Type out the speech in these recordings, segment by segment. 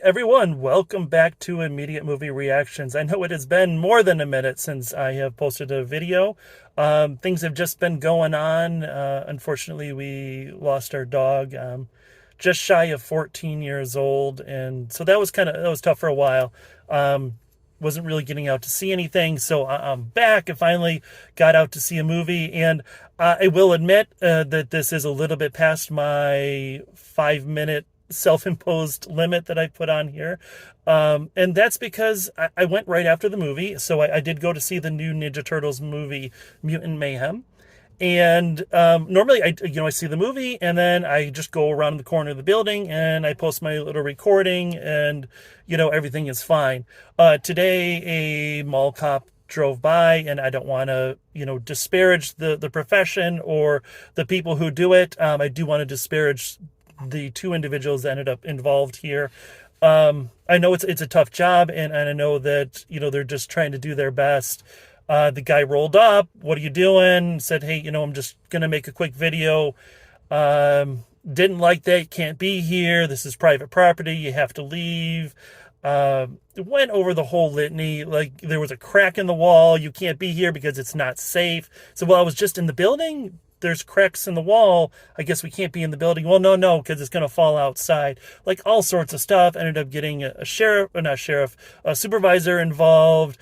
everyone, welcome back to Immediate Movie Reactions. I know it has been more than a minute since I have posted a video. Things have just been going on. Unfortunately, we lost our dog, just shy of 14 years old, and so that was tough for a while. Wasn't really getting out to see anything, so I'm back. I finally got out to see a movie, and I will admit that this is a little bit past my 5-minute self-imposed limit that I put on here. And that's because I went right after the movie. So I did go to see the new Ninja Turtles movie, Mutant Mayhem. And normally I see the movie and then I just go around the corner of the building and I post my little recording and, everything is fine. Today, a mall cop drove by, and I don't want to, disparage the profession or the people who do it. I do want to disparage the two individuals that ended up involved here. I know it's a tough job, and I know that, they're just trying to do their best. The guy rolled up, "What are you doing?" Said, "Hey, I'm just going to make a quick video. Didn't like that. Can't be here. This is private property. You have to leave." Went over the whole litany. Like, there was a crack in the wall. You can't be here because it's not safe. So, well, I was just in the building. There's cracks in the wall. I guess we can't be in the building. Well, no, because it's going to fall outside. Like, all sorts of stuff. Ended up getting a supervisor involved,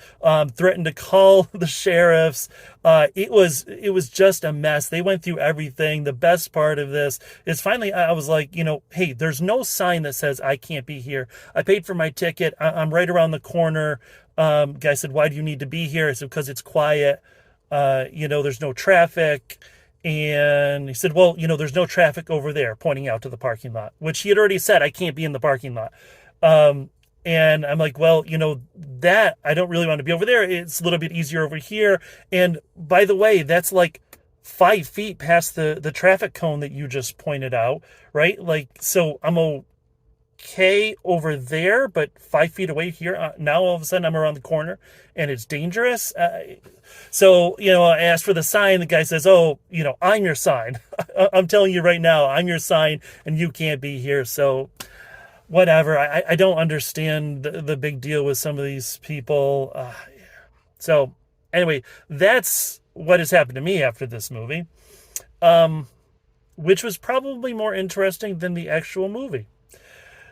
threatened to call the sheriffs. It was just a mess. They went through everything. The best part of this is finally I was like, hey, there's no sign that says I can't be here. I paid for my ticket. I'm right around the corner. Guy said, "Why do you need to be here?" I said, "Because it's quiet. There's no traffic." And he said, "Well, there's no traffic over there," pointing out to the parking lot, which he had already said, "I can't be in the parking lot." And I'm like, "Well, that I don't really want to be over there. It's a little bit easier over here." And by the way, that's like 5 feet past the traffic cone that you just pointed out, right? Like, so I'm okay over there, but 5 feet away here. Now all of a sudden I'm around the corner and it's dangerous. So, I asked for the sign. The guy says, "Oh, I'm your sign." I'm telling you right now, I'm your sign and you can't be here. So whatever. I don't understand the big deal with some of these people. So anyway, that's what has happened to me after this movie, which was probably more interesting than the actual movie.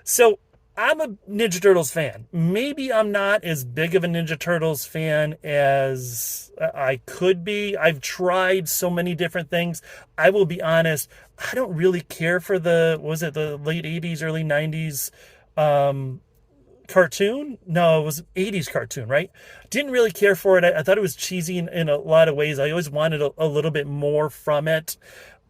So I'm a Ninja Turtles fan. Maybe I'm not as big of a Ninja Turtles fan as I could be. I've tried so many different things. I will be honest, I don't really care for the late 80s, early 90s cartoon? No, it was 80s cartoon, right? Didn't really care for it. I thought it was cheesy in a lot of ways. I always wanted a little bit more from it.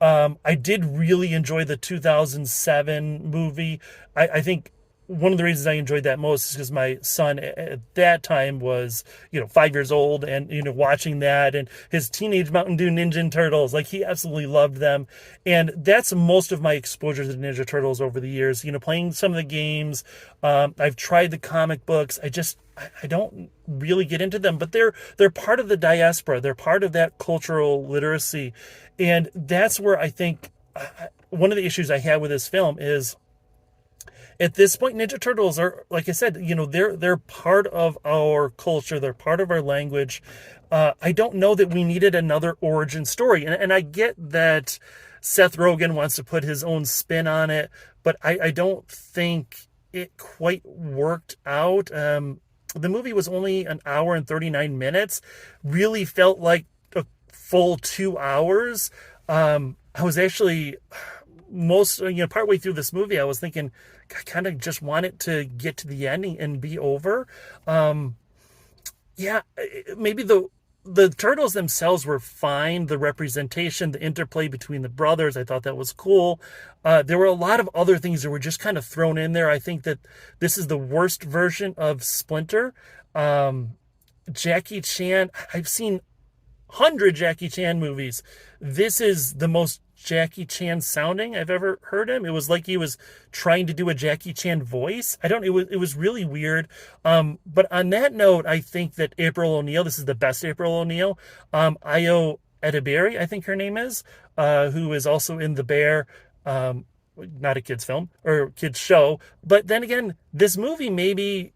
I did really enjoy the 2007 movie. I think one of the reasons I enjoyed that most is because my son at that time was, 5 years old, and, watching that and his Teenage Mountain Dew Ninja Turtles, like, he absolutely loved them. And that's most of my exposure to the Ninja Turtles over the years, playing some of the games. I've tried the comic books. I don't really get into them, but they're part of the diaspora. They're part of that cultural literacy. And that's where I think one of the issues I had with this film is, at this point, Ninja Turtles are, like I said, they're part of our culture. They're part of our language. I don't know that we needed another origin story. And I get that Seth Rogen wants to put his own spin on it, but I don't think it quite worked out. The movie was only an hour and 39 minutes. Really felt like a full 2 hours. I was actually partway through this movie, I was thinking, I kind of just want it to get to the ending and be over. Maybe the turtles themselves were fine. The representation, the interplay between the brothers, I thought that was cool. There were a lot of other things that were just kind of thrown in there. I think that this is the worst version of Splinter. Jackie Chan, I've seen 100 Jackie Chan movies. This is the most Jackie Chan sounding I've ever heard him. It was like he was trying to do a Jackie Chan voice. It was really weird. But on that note, I think that April O'Neil, this is the best April O'Neil. Ayo Edebiri, I think her name is, who is also in The Bear. not a kids film or kids show. But then again, this movie maybe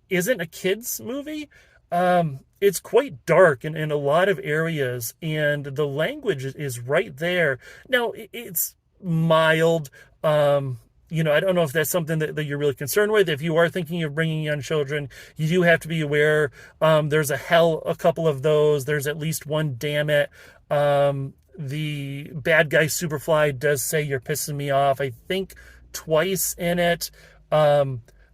isn't a kids movie. It's quite dark in a lot of areas, and the language is right there. Now, it's mild. I don't know if that's something that you're really concerned with. If you are thinking of bringing young children, you do have to be aware. There's a couple of those. There's at least one, damn it. The bad guy Superfly does say you're pissing me off, I think twice in it.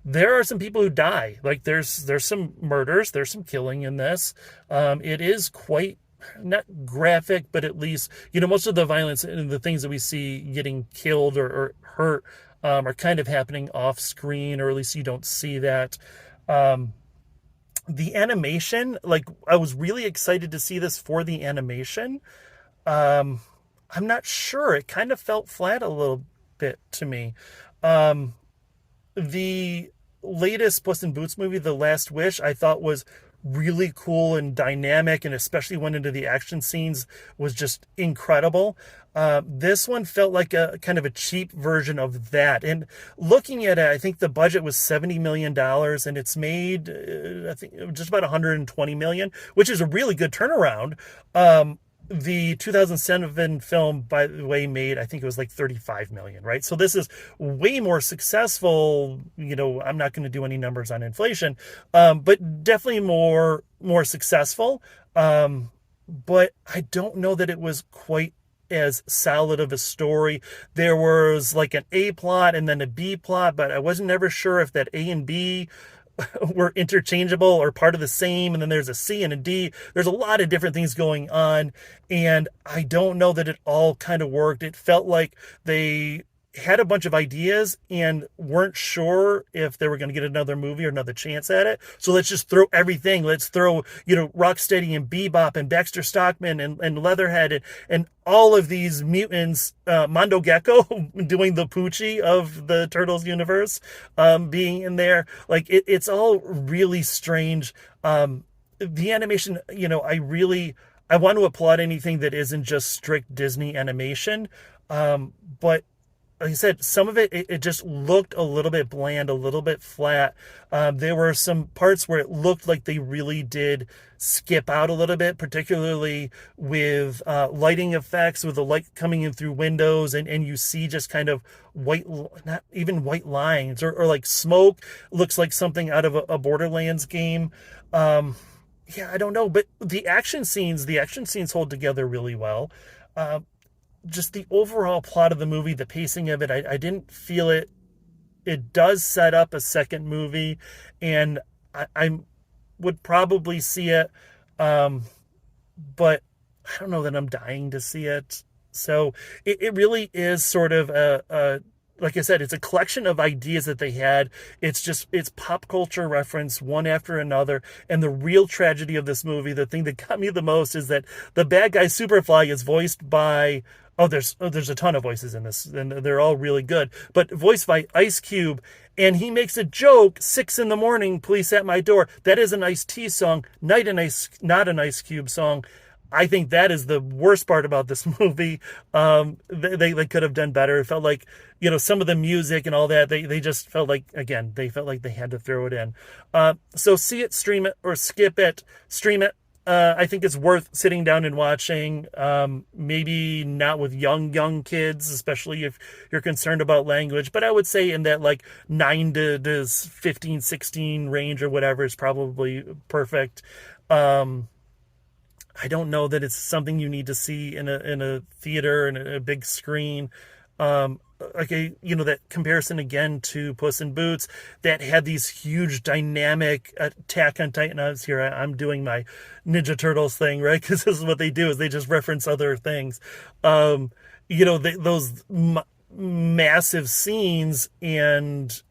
There are some people who die. Like there's some murders, there's some killing in this. It is quite not graphic, but at least, most of the violence and the things that we see getting killed or hurt are kind of happening off screen, or at least you don't see that. The animation, like I was really excited to see this for the animation. I'm not sure. It kind of felt flat a little bit to me. The latest Puss in Boots movie, The Last Wish, I thought was really cool and dynamic, and especially went into the action scenes, was just incredible. This one felt like a kind of a cheap version of that. And looking at it, I think the budget was $70 million, and it's made, I think, just about $120 million, which is a really good turnaround. The 2007 film, by the way, made, I think it was like 35 million, right? So this is way more successful. I'm not going to do any numbers on inflation, but definitely more successful. But I don't know that it was quite as solid of a story. There was like an A plot and then a B plot, but I wasn't ever sure if that A and B were interchangeable or part of the same. And then there's a C and a D. There's a lot of different things going on, and I don't know that it all kind of worked. It felt like they had a bunch of ideas and weren't sure if they were going to get another movie or another chance at it. So let's just throw everything. Let's throw, Rocksteady and Bebop and Baxter Stockman and Leatherhead and all of these mutants, Mondo Gecko doing the Poochie of the Turtles universe, being in there. Like it's all really strange. The animation, I want to applaud anything that isn't just strict Disney animation. But like I said, some of it just looked a little bit bland, a little bit flat. There were some parts where it looked like they really did skip out a little bit, particularly with lighting effects, with the light coming in through windows, and you see just kind of not even white lines, or like smoke. Looks like something out of a Borderlands game. Yeah, I don't know, but the action scenes hold together really well. Just the overall plot of the movie, the pacing of it, I didn't feel it. It does set up a second movie, and I would probably see it, but I don't know that I'm dying to see it. So it really is sort of like I said, it's a collection of ideas that they had. It's pop culture reference one after another. And the real tragedy of this movie, the thing that got me the most, is that the bad guy Superfly is voiced by, there's a ton of voices in this, and they're all really good, but voiced by Ice Cube. And he makes a joke, 6 a.m, police at my door. That is an Ice-T song, not an Ice Cube song. I think that is the worst part about this movie. They could have done better. It felt like, some of the music and all that, they just felt like, again, they felt like they had to throw it in. So see it, stream it, or skip it, stream it. I think it's worth sitting down and watching. Maybe not with young kids, especially if you're concerned about language, but I would say in that like 9 to 15, 16 range or whatever is probably perfect. I don't know that it's something you need to see in a theater and a big screen. That comparison again to Puss in Boots, that had these huge dynamic Attack on Titan. I'm doing my Ninja Turtles thing, right? Because this is what they do, is they just reference other things. Those massive scenes, and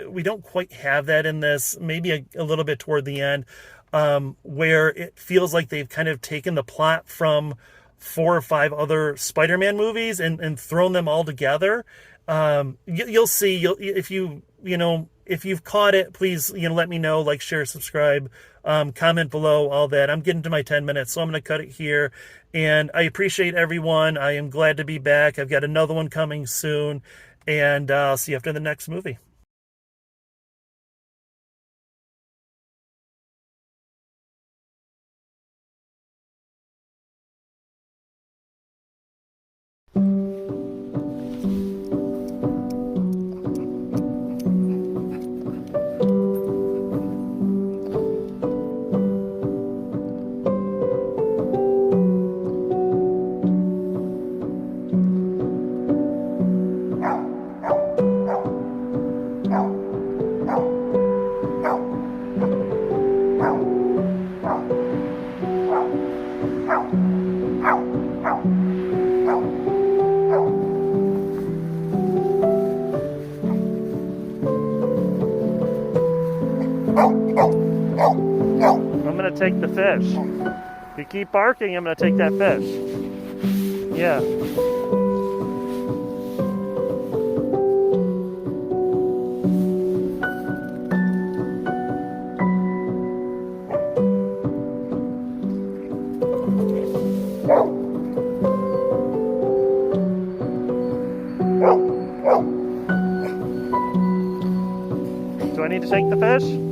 we don't quite have that in this. Maybe a little bit toward the end. Where it feels like they've kind of taken the plot from 4 or 5 other Spider-Man movies and thrown them all together. You'll see, if you've caught it, please, let me know, like, share, subscribe, comment below, all that. I'm getting to my 10 minutes, so I'm going to cut it here. And I appreciate everyone. I am glad to be back. I've got another one coming soon. And I'll see you after the next movie. I'm gonna take the fish. If you keep barking, I'm gonna take that fish. Yeah. Do I need to take the fish?